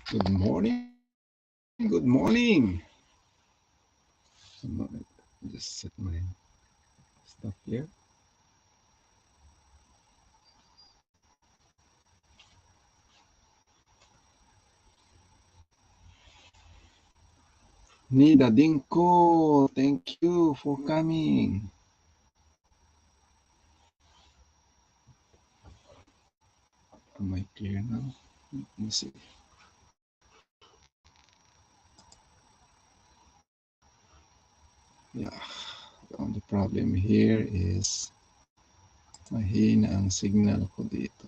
Good morning. Good morning. Just set my stuff here. Nida Dinko, thank you for coming. Am I clear now? Let me see. Yeah, the only problem here is mahina ang signal ko dito.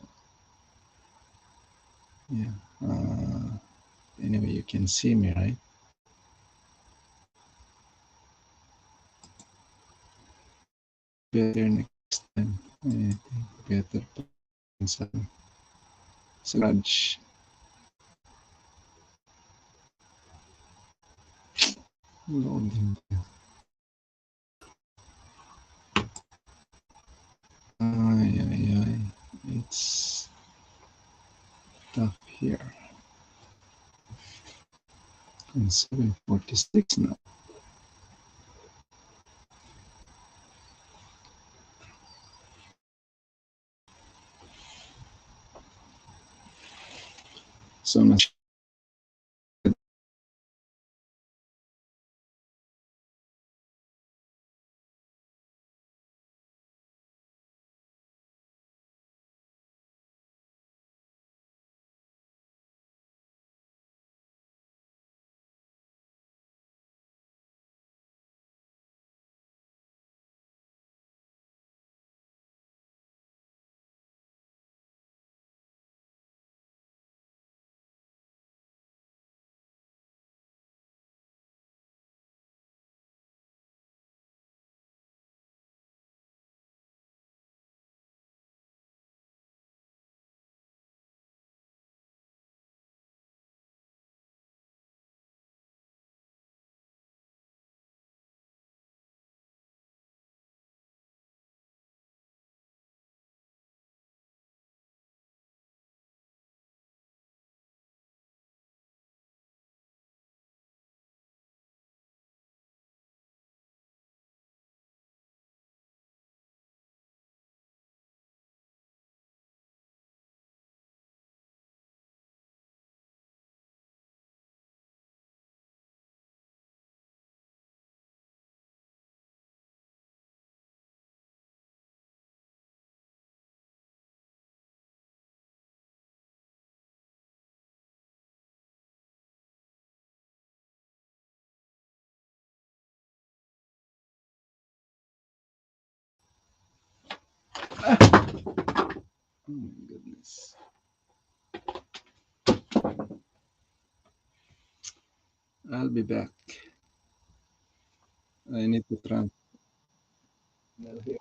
Yeah. Anyway, you can see me, right? Better next time. I think better sa garage. Loading. Ay. It's tough here. And 7:46 now. So much. Oh my goodness. I'll be back. I need to transfer here.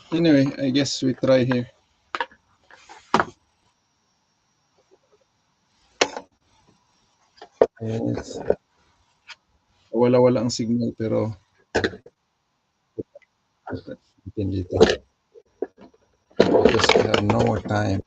Anyway, I guess we try here. Yes. Wala-wala ang signal pero dito. Because we have no more time.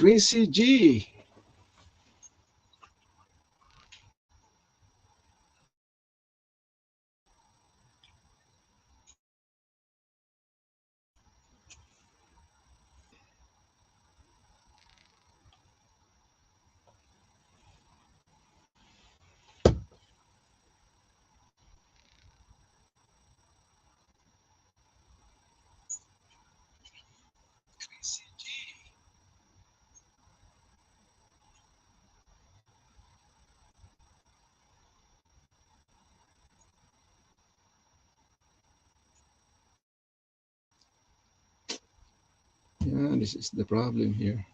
Chrissy G. Yeah, this is the problem here.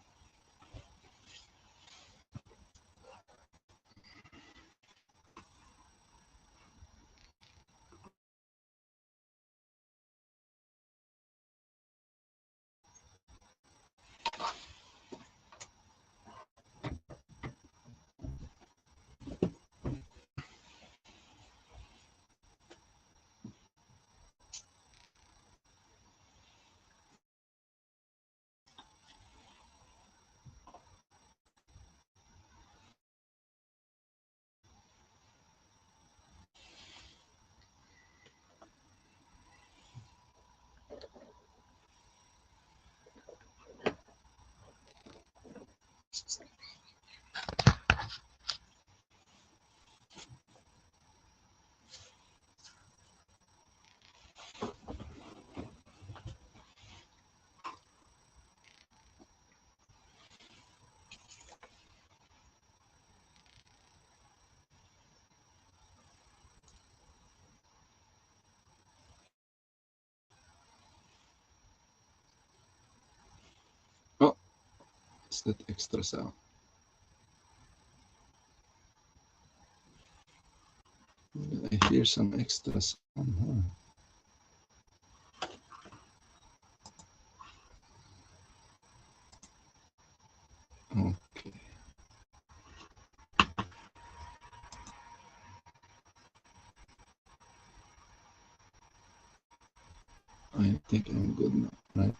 Oh, it's that extra sound. I hear some extra sound. Huh? Okay. I think I'm good now, right?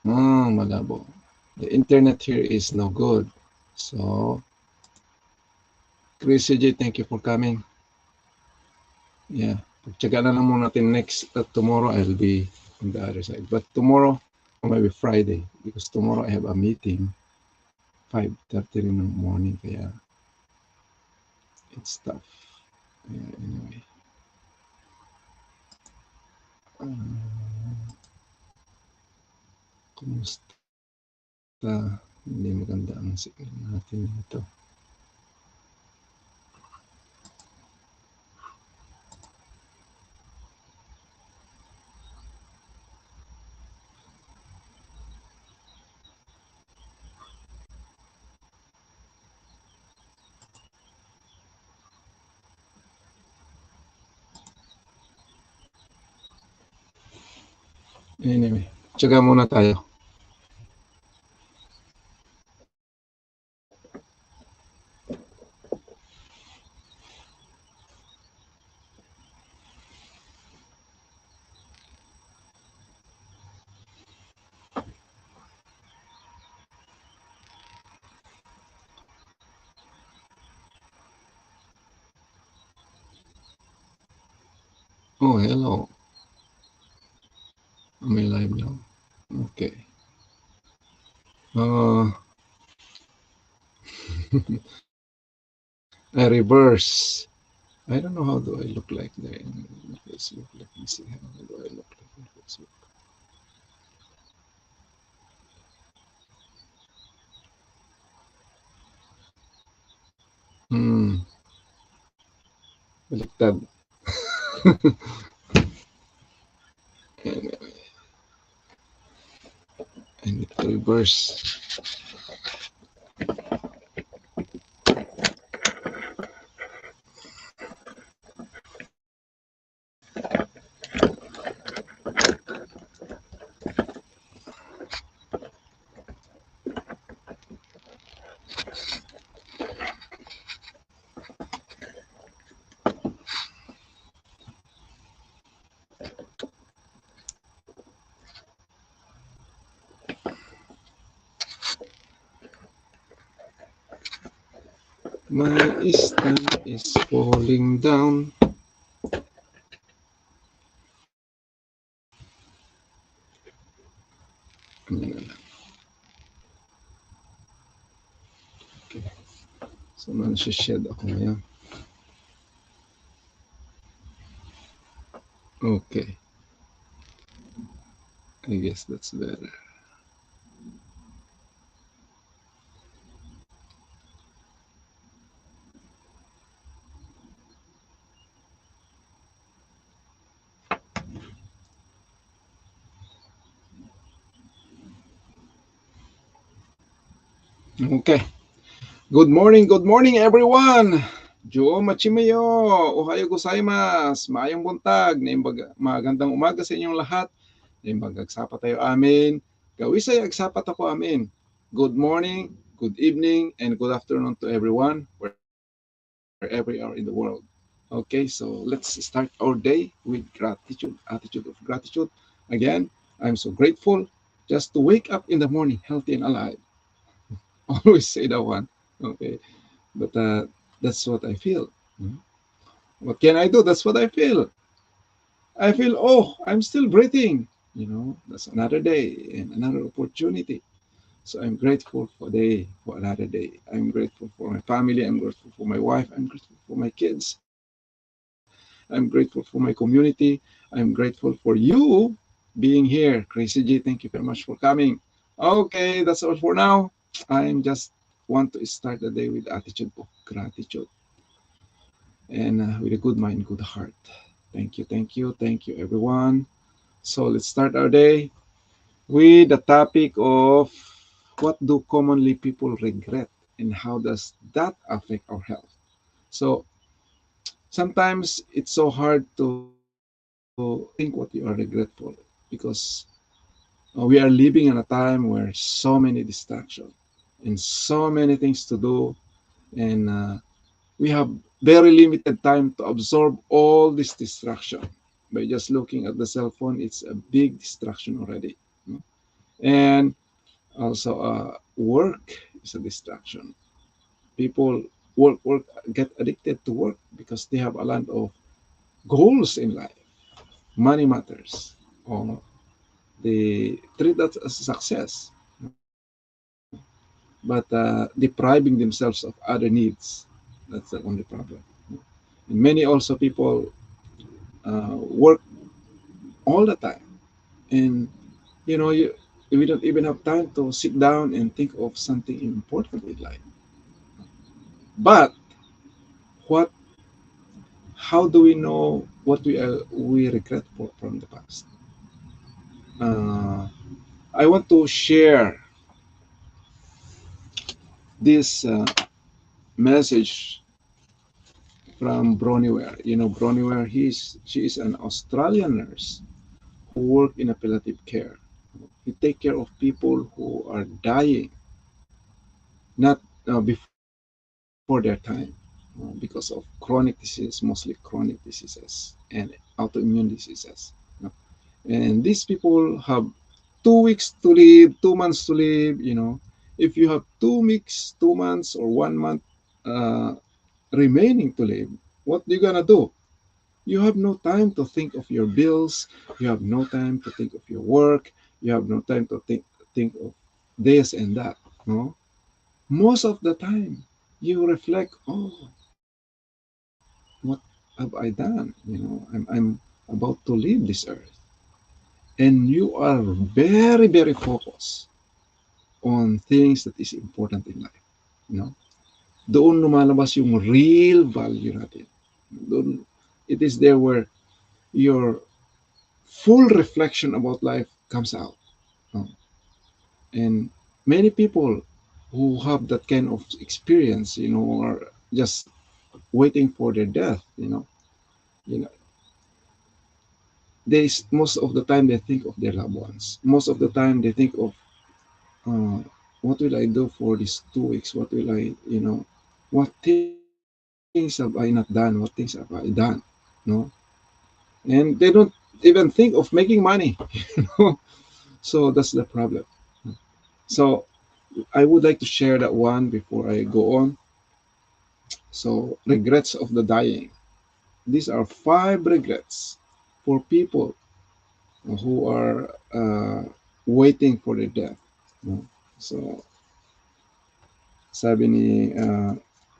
Oh, malabo. The internet here is no good. So, Chris J, thank you for coming. Yeah. Pagtsaga na lang muna natin next tomorrow I'll be on the other side. But tomorrow, or maybe Friday, because tomorrow I have a meeting 5:30 in the morning. Kaya it's tough. Yeah, anyway. Kumusta? Hindi maganda ang signal natin dito. Anyway, tsaga muna tayo. Oh, hello. May live now. Okay. I reverse. I don't know how do I look like there in Facebook. Let me see how do I look like in Facebook. Baliktad. Anyway, I need to reverse. My stamp is falling down. Yan na lang. Okay. So, mansished ako ngayon. Okay. I guess that's better. Okay. Good morning everyone. Jo Machimayo, Ohayo gozaimasu, maayong buntag, magandang umaga sa inyong lahat. Agsapat tayo amin, gawisay agsapat ako amin. Good morning, good evening, and good afternoon to everyone, wherever you are in the world. Okay, so let's start our day with gratitude, attitude of gratitude. Again, I'm so grateful just to wake up in the morning healthy and alive. Always say that one. Okay, but that's what I feel. What can I do? That's what I feel. I feel, oh, I'm still breathing. That's another day and another opportunity. So I'm grateful for another day. I'm grateful for my family. I'm grateful for my wife. I'm grateful for my kids. I'm grateful for my community. I'm grateful for you being here. Crazy G, thank you very much for coming. Okay, that's all for now. I'm just want to start the day with attitude of gratitude and with a good mind, good heart. Thank you, everyone. So let's start our day with the topic of what do commonly people regret and how does that affect our health. So sometimes it's so hard to think what you are regretful because we are living in a time where so many distractions and so many things to do, and we have very limited time to absorb all this distraction. By just looking at the cell phone, it's a big distraction already. And also, work is a distraction. People work, get addicted to work because they have a lot of goals in life. Money matters. Or they treat that as success, but depriving themselves of other needs. That's the only problem. And many also people work all the time, and you we don't even have time to sit down and think of something important in life. But what how do we know what we regret from the past? uh, I want to share this message from Broniware. Broniware, she is an Australian nurse who work in a palliative care. He take care of people who are dying, not before their time, because of chronic disease, mostly chronic diseases and autoimmune diseases. And these people have 2 weeks to live, 2 months to live. If you have 2 weeks, 2 months, or 1 month uh, remaining to live, what are you gonna do? You have no time to think of your bills. You have no time to think of your work. You have no time to think of this and that. No, most of the time you reflect, oh, what have I done? I'm about to leave this earth, and you are very very focused on things that is important in life. You know, doon lumalabas yung real value natin. Doon, it is there where your full reflection about life comes out. No? And many people who have that kind of experience, are just waiting for their death. You know, most of the time they think of their loved ones. Most of the time they think of, uh, what will I do for these 2 weeks? What will I, what things have I not done? What things have I done? No, and they don't even think of making money. know. So that's the problem. So I would like to share that one before I go on. So, regrets of the dying. These are 5 regrets for people who are waiting for their death. No? So, sabi ni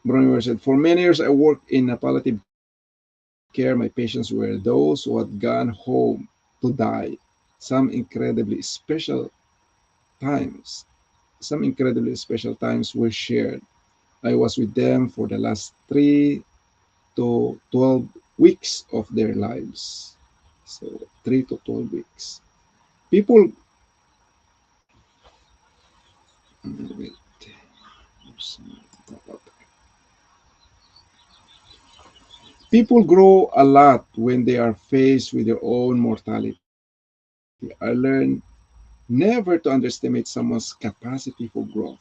Bronwyn said, for many years I worked in a palliative care. My patients were those who had gone home to die. Some incredibly special times, some incredibly special times were shared. I was with them for the last 3 to 12 weeks of their lives. So 3 to 12 weeks. People, wait, people grow a lot when they are faced with their own mortality. I learned never to underestimate someone's capacity for growth.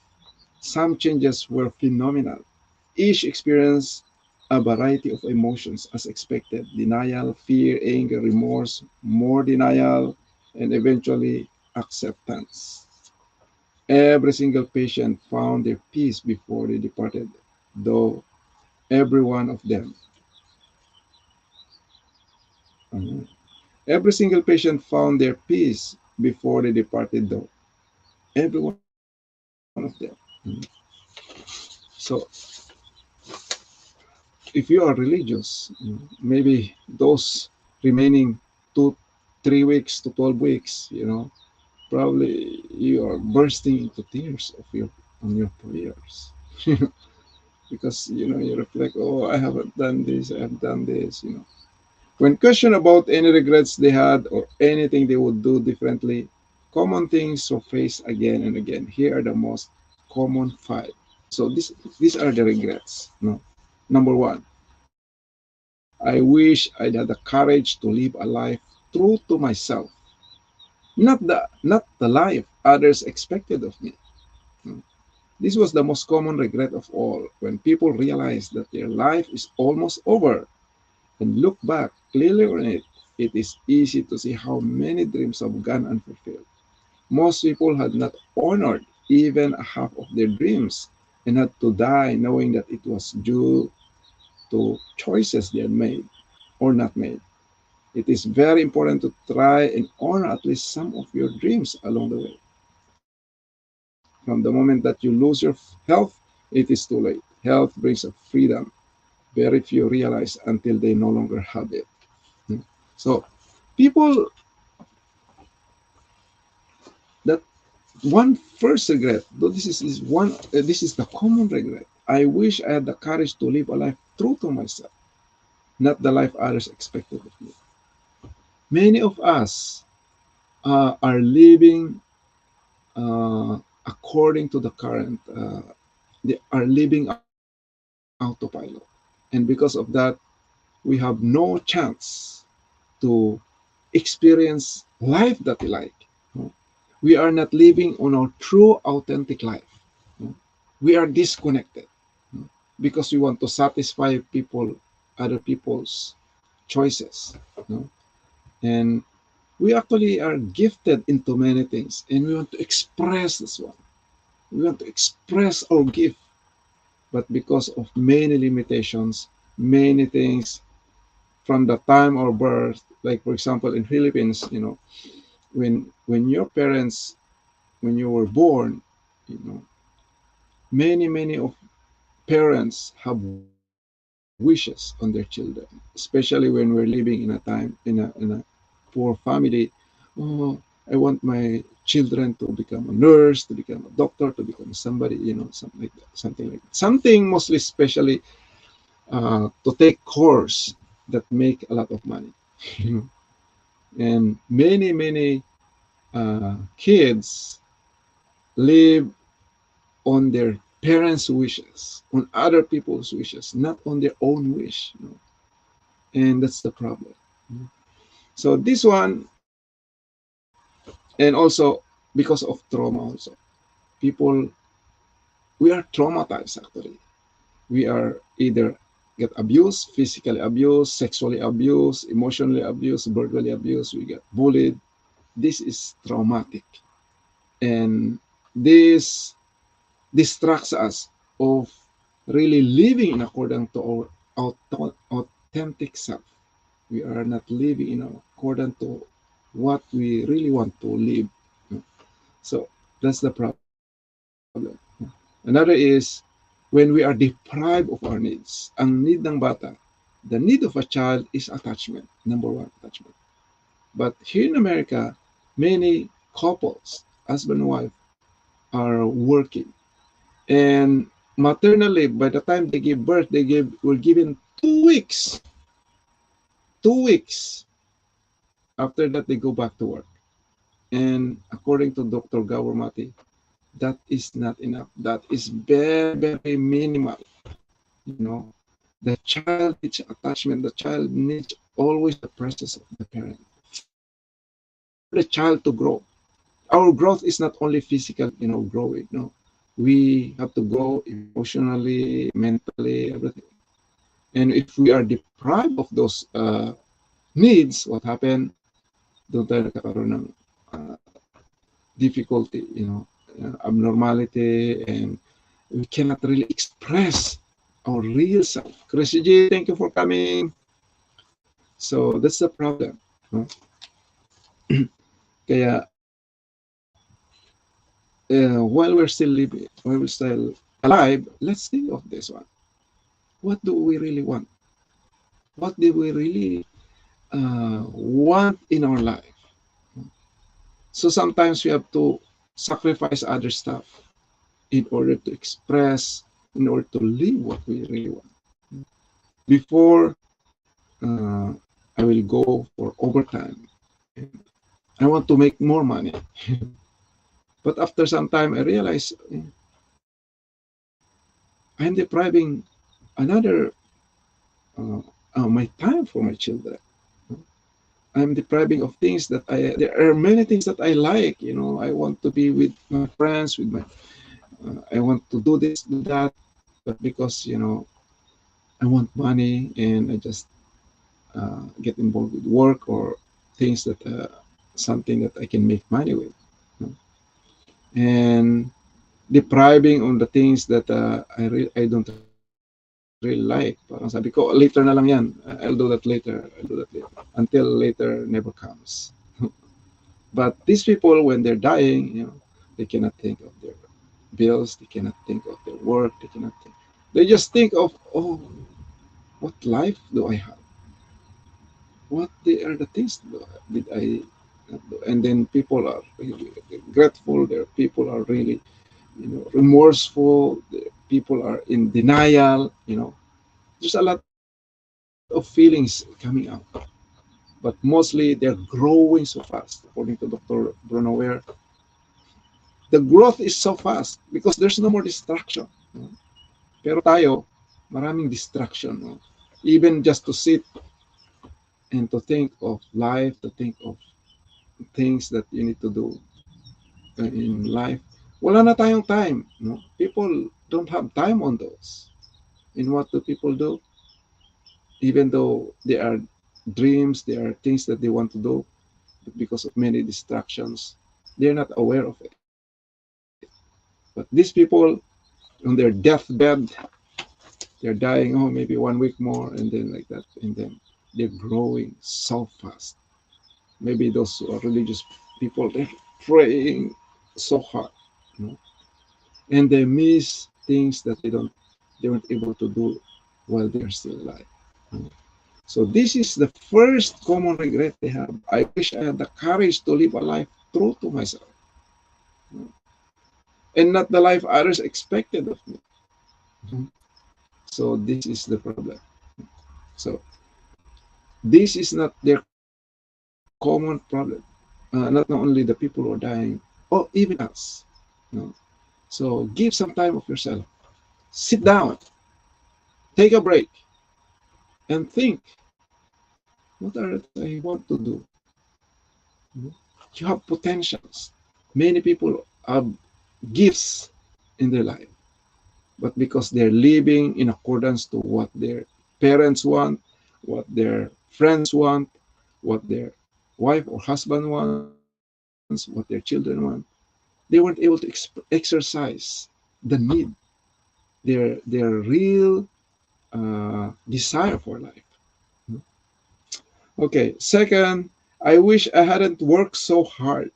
Some changes were phenomenal. Each experienced a variety of emotions as expected: denial, fear, anger, remorse, more denial, and eventually acceptance. Every single patient found their peace before they departed, though every one of them. Mhm. Every single patient found their peace before they departed, though every one of them. Mhm. So, if you are religious, maybe those remaining 2, 3 weeks to 12 weeks, probably you are bursting into tears of your on your prayers, because you reflect, oh, I haven't done this, I have done this. When questioned about any regrets they had or anything they would do differently, common things surface again and again. Here are the most common 5. So these are the regrets. No, number 1, I wish I'd had the courage to live a life true to myself, not the life others expected of me. No. This was the most common regret of all. When people realize that their life is almost over and look back clearly on it, it is easy to see how many dreams have gone unfulfilled. Most people had not honored even half of their dreams and had to die knowing that it was due to choices they had made or not made. It is very important to try and honor at least some of your dreams along the way. From the moment that you lose your health, it is too late. Health brings a freedom very few realize until they no longer have it. So, people, that one first regret, though this is the common regret. I wish I had the courage to live a life true to myself, not the life others expected of me. Many of us are living according to the current. They are living autopilot, and because of that, we have no chance to experience life that we like. No? We are not living on our true, authentic life. No? We are disconnected, no? Because we want to satisfy other people's choices. No? And we actually are gifted into many things, and we want to express this one. We want to express our gift, but because of many limitations, many things from the time of birth, like for example in Philippines, when your parents, when you were born, you know many of parents have wishes on their children, especially when we're living in a time in a poor family. Oh, I want my children to become a nurse, to become a doctor, to become somebody, something mostly especially to take course that make a lot of money. And many kids live on their parents' wishes, on other people's wishes, not on their own wish. And that's the problem. So this one, and also because of trauma, also people, we are traumatized actually. We are either get abused, physically abused, sexually abused, emotionally abused, verbally abused. We get bullied. This is traumatic, and this distracts us of really living in accordance to our authentic self. We are not living in accordance to what we really want to live. So that's the problem. Another is when we are deprived of our needs. Ang need ng bata, the need of a child is attachment, number one, attachment. But here in America, many couples, husband and wife, are working. And maternal leave, by the time they give birth, were given 2 weeks. 2 weeks. After that, they go back to work. And according to Dr. Gawar Mati, that is not enough. That is very, very minimal. You know, the child needs attachment. The child needs always the presence of the parent for the child to grow. Our growth is not only physical, growing. No, we have to grow emotionally, mentally, everything. And if we are deprived of those needs, what happened? Doon tayo nagkakaroon ng difficulty, abnormality, and we cannot really express our real self. Chris G, thank you for coming. So that's the problem. No? Kaya, while we're still living, while we're still alive, let's think of this one. What do we really want? What do we really want in our life? So sometimes we have to sacrifice other stuff in order to express, in order to live what we really want. Before, I will go for overtime. I want to make more money. But after some time, I realize I'm depriving another my time for my children. I'm depriving of things that there are many things that I like. I want to be with my friends, with my, I want to do this, do that, but because I want money and I just get involved with work or things that something that I can make money with, and depriving on the things that I don't really like. Parang sabi ko, later na lang yan. I'll do that later. Until later never comes. But these people, when they're dying, they cannot think of their bills. They cannot think of their work. They cannot think. They just think of, oh, what life do I have? What are the things did I do? And then people are really grateful. There people are really, remorseful. People are in denial. There's a lot of feelings coming out. But mostly they're growing so fast. According to Dr. Bruno Ware, the growth is so fast because there's no more distraction. Pero tayo, maraming distraction. Even just to sit and to think of life, to think of things that you need to do in life, wala na tayong time. People don't have time on those. And what do people do? Even though there are dreams, there are things that they want to do, but because of many distractions, they're not aware of it. But these people, on their deathbed, they're dying, maybe 1 week more, and then like that, and then they're growing so fast. Maybe those who are religious people, they're praying so hard, and they miss things that they weren't able to do while they're still alive. So this is the first common regret they have. I wish I had the courage to live a life true to myself, and not the life others expected of me. So this is the problem. So this is not their common problem. Not only the people who are dying, or even us. So give some time of yourself. Sit down, take a break, and think, what are the things I want to do? You have potentials. Many people have gifts in their life, but because they're living in accordance to what their parents want, what their friends want, what their wife or husband wants, what their children want, they weren't able to exercise the need. their real desire for life. Okay, second, I wish I hadn't worked so hard.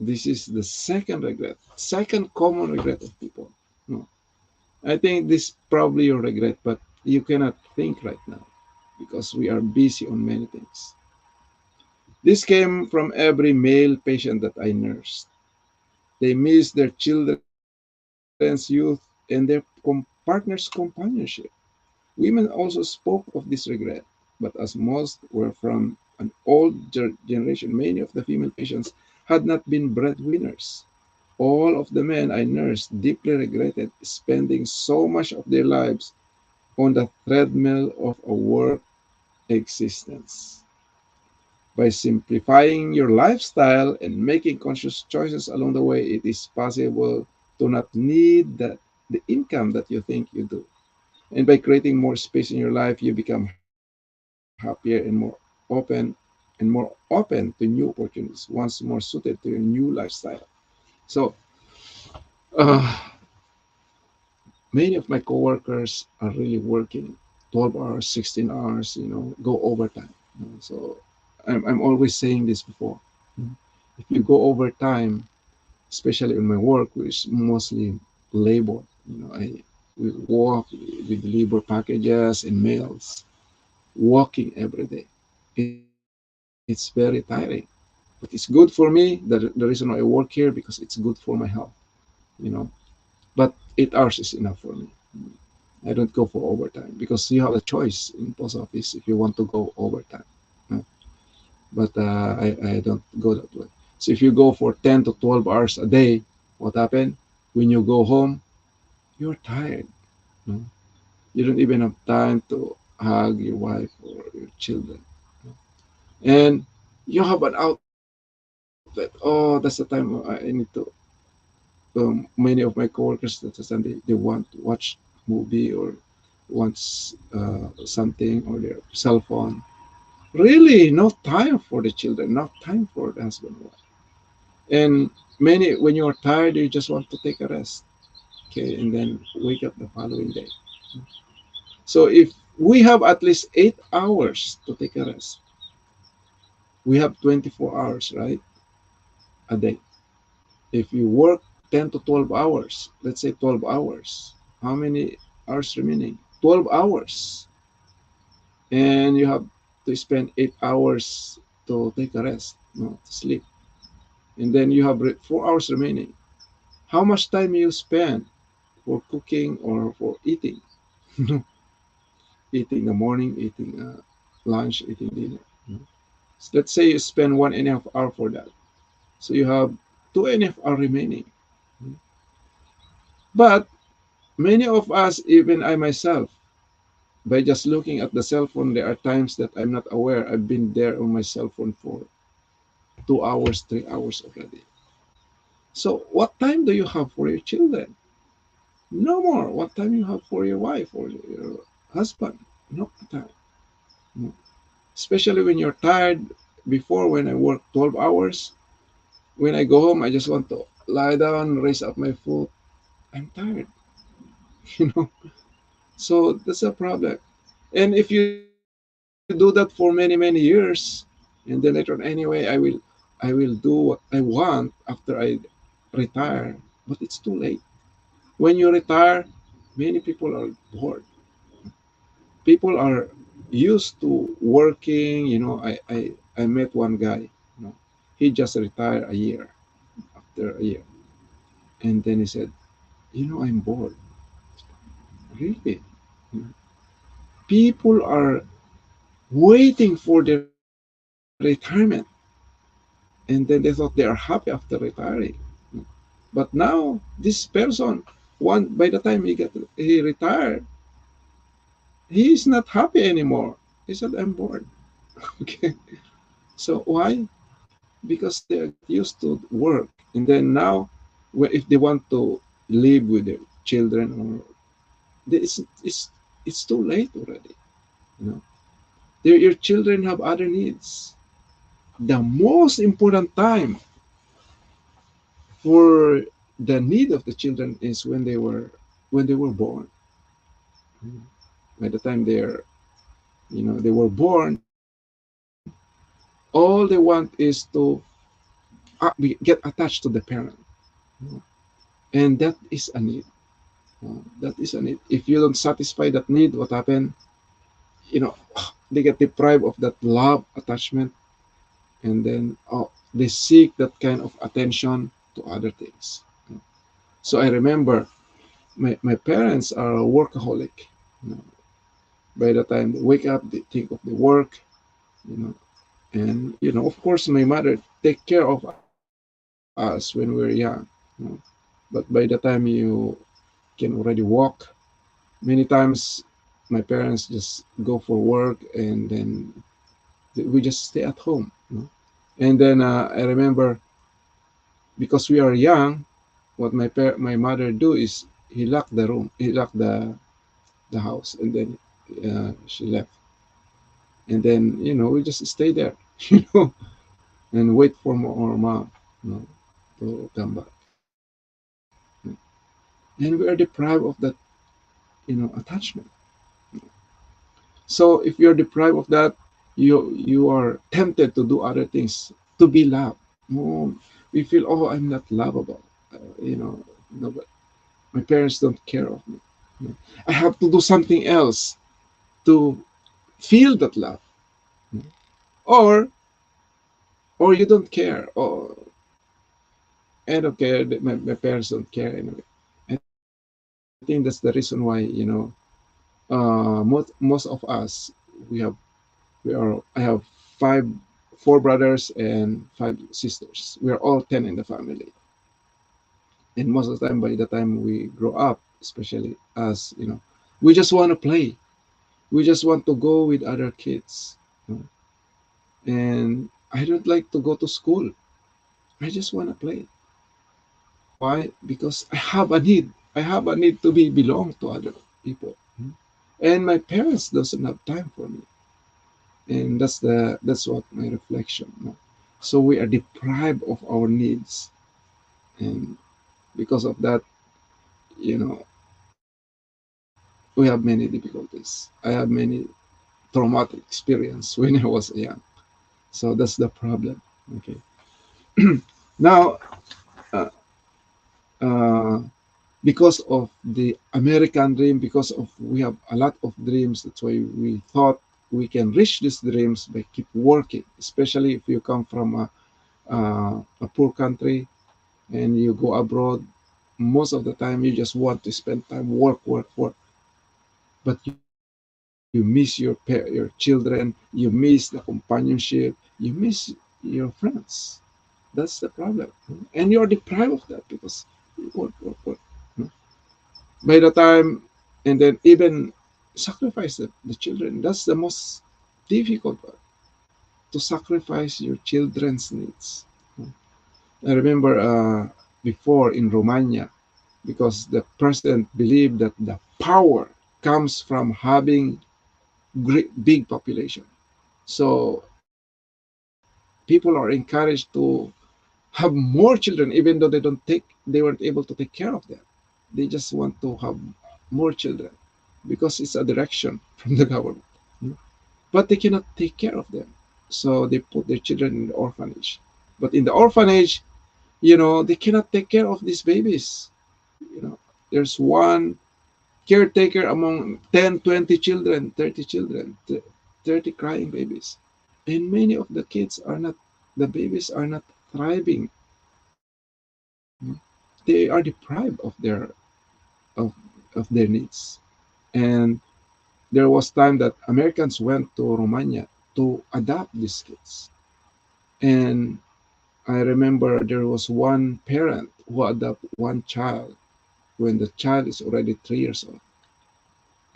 This is the second regret, second common regret of people. No, I think this probably your regret, but you cannot think right now because we are busy on many things. This came from every male patient that I nursed. They miss their children's youth and their partner's companionship. Women also spoke of this regret, but as most were from an old generation, many of the female patients had not been breadwinners. All of the men I nursed deeply regretted spending so much of their lives on the treadmill of a work existence. By simplifying your lifestyle and making conscious choices along the way, it is possible to not need the income that you think you do. And by creating more space in your life, you become happier and more open to new opportunities, once more suited to your new lifestyle. So, uh, many of my coworkers are really working 12 hours, 16 hours, go overtime. So, I'm always saying this before. If you go overtime, especially in my work, which is mostly labor, I we work with labor packages and mails, walking every day. It's very tiring, but it's good for me. The reason why I work here because it's good for my health, you know. But 8 hours is enough for me. I don't go for overtime because you have a choice in post office if you want to go overtime. No? But I don't go that way. So if you go for 10 to 12 hours a day, what happens? When you go home, you're tired. No? You don't even have time to hug your wife or your children. No? And you have an outlet. Oh, that's the time I need to. Many of my coworkers that they want to watch movie or wants something or their cell phone. Really, no time for the children, no time for the husband and wife. And many, when you are tired, you just want to take a rest, okay, and then wake up the following day. So if we have at least 8 hours to take a rest, we have 24 hours, right, a day. If you work 10 to 12 hours, let's say 12 hours, how many hours remaining? 12 hours. And you have to spend 8 hours to take a rest, no, to sleep. And then you have 4 hours remaining. How much time you spend for cooking or for eating? Eating in the morning, eating lunch, eating dinner. So let's say you spend 1.5 hour for that. So you have 2.5 hours remaining. But many of us, even I myself, by just looking at the cell phone, there are times that I'm not aware I've been there on my cell phone for 2 hours, 3 hours already. So what time do you have for your children? No more. What time you have for your wife or your husband? No time. No. Especially when you're tired. Before, when I work 12 hours, when I go home, I just want to lie down, raise up my foot. I'm tired, you know. So that's a problem. And if you do that for many, many years, and then later on, anyway, I will do what I want after I retire, but it's too late. When you retire, many people are bored. People are used to working. I met one guy. He just retired a year after a year, and then he said, I'm bored. Really? You know, People are waiting for their retirement, and then they thought they are happy after retiring. But now this person, by the time he retired, he is not happy anymore. He said, "I'm bored." Okay. So why? Because they get used to work, and then now, if they want to live with their children, or it's too late already. You know, your children have other needs. The most important time for the need of the children is when they were when they were born. By the time they were born, all they want is to get attached to the parent. You know. And that is a need. That is a need. If you don't satisfy that need, what happened? You know, they get deprived of that love, attachment, and then they seek that kind of attention to other things. So I remember my parents are a workaholic. You know, by the time they wake up, they think of the work, you know, and of course, my mother take care of us when we're young. You know. But by the time you can already walk, many times my parents just go for work, and then we just stay at home. You know. And then I remember, because we are young, what my mother do is he locked the house, and then she left, and then we just stay there, you know, and wait for our mom, to come back. And we are deprived of that, attachment. So if you're deprived of that, you are tempted to do other things to be loved. Oh, we feel, oh, I'm not lovable. No, but my parents don't care of me. I have to do something else to feel that love. Or you don't care. Or I don't care. My parents don't care anyway. I think that's the reason why, most of us, we have I have five, four brothers and five sisters. We are all 10 in the family, and most of the time, by the time we grow up, especially us, we just want to play. We just want to go with other kids, you know. And I don't like to go to school. I just want to play. Why? Because I have a need. I have a need to be belong to other people. And my parents doesn't have time for me. And that's what my reflection. So we are deprived of our needs, and because of that, you know, we have many difficulties. I have many traumatic experience when I was young. So that's the problem. Okay. Now, uh, uh, because of the American dream, because of we have a lot of dreams. That's why we thought we can reach these dreams by keep working. Especially if you come from a poor country and you go abroad, most of the time you just want to spend time work, work, work. But you miss your children, you miss the companionship, you miss your friends. That's the problem, and you're deprived of that because you work, work, work. By the time, and then even sacrifice the children. That's the most difficult part, to sacrifice your children's needs. I remember before in Romania, because the president believed that the power comes from having big population. So people are encouraged to have more children, even though they weren't able to take care of them. They just want to have more children because it's a direction from the government. But they cannot take care of them. So they put their children in the orphanage. But in the orphanage, they cannot take care of these babies. There's one caretaker among 10, 20 children, 30 children, 30 crying babies. And many of the babies are not thriving. They are deprived of, of their needs. And there was time that Americans went to Romania to adopt these kids. And I remember there was one parent who adopted one child when the child is already 3 years old.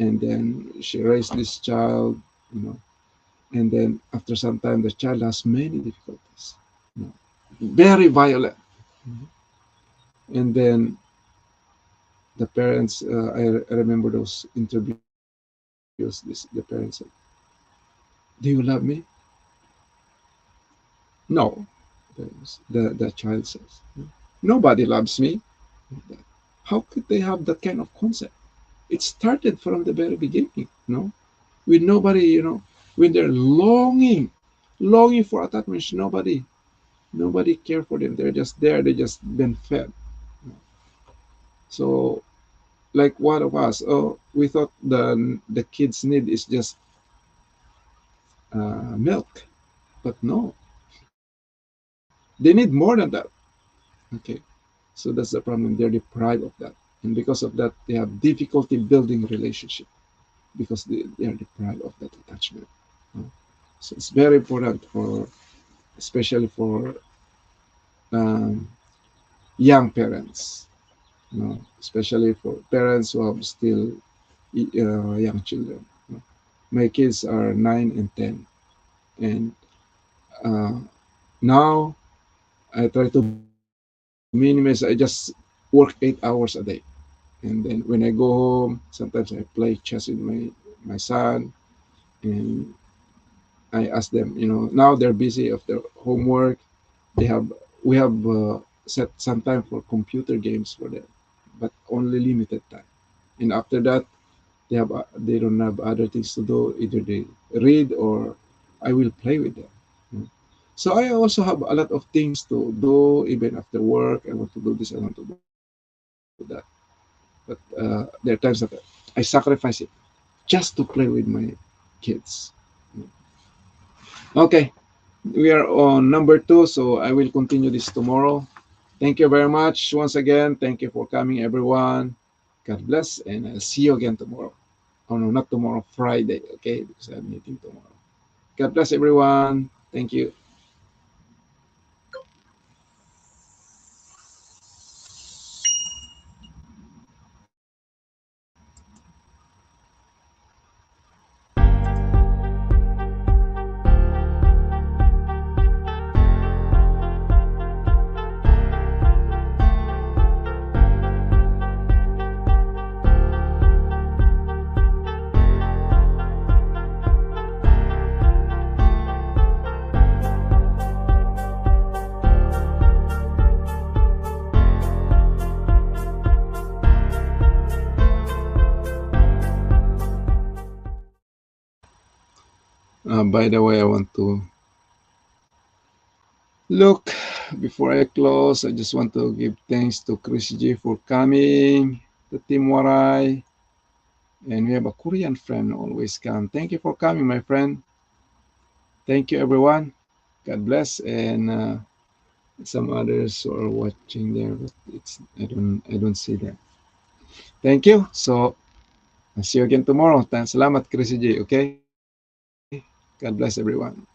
And then she raised this child, you know, and then after some time, the child has many difficulties, you know, very violent. And then the parents, I remember those interviews, the parents said, "Do you love me?" "No," the child says. "Nobody loves me." How could they have that kind of concept? It started from the very beginning, with nobody, when they're longing for attachment. Nobody care for them. They're just there. They just been fed. So, like one of us, we thought the kids' need is just milk, but no, they need more than that. Okay, so that's the problem. They're deprived of that, and because of that, they have difficulty building relationship because they are deprived of that attachment. So it's very important especially for um, young parents, especially for parents who have still young children. My kids are 9 and 10, and uh, now I try to minimize. I just work 8 hours a day, and then when I go home, sometimes I play chess with my son, and I ask them. Now they're busy of their homework. They have we have set some time for computer games for them, but only limited time. And after that, they don't have other things to do. Either they read or I will play with them. So I also have a lot of things to do even after work. I want to do this. I want to do that. But there are times that I sacrifice it just to play with my kids. Okay, we are on number 2, so I will continue this tomorrow. Thank you very much once again. Thank you for coming, everyone. God bless, and I'll see you again tomorrow. Oh no, not tomorrow, Friday, okay? Because I'm meeting tomorrow. God bless, everyone. Thank you. By the way, I want to look before I close. I just want to give thanks to Chris G for coming, to Tim Warai, and we have a Korean friend always come. Thank you for coming, my friend. Thank you, everyone. God bless, and some others who are watching there, but I don't see them. Thank you. So I'll see you again tomorrow. Salamat, Chris G. Okay. God bless everyone.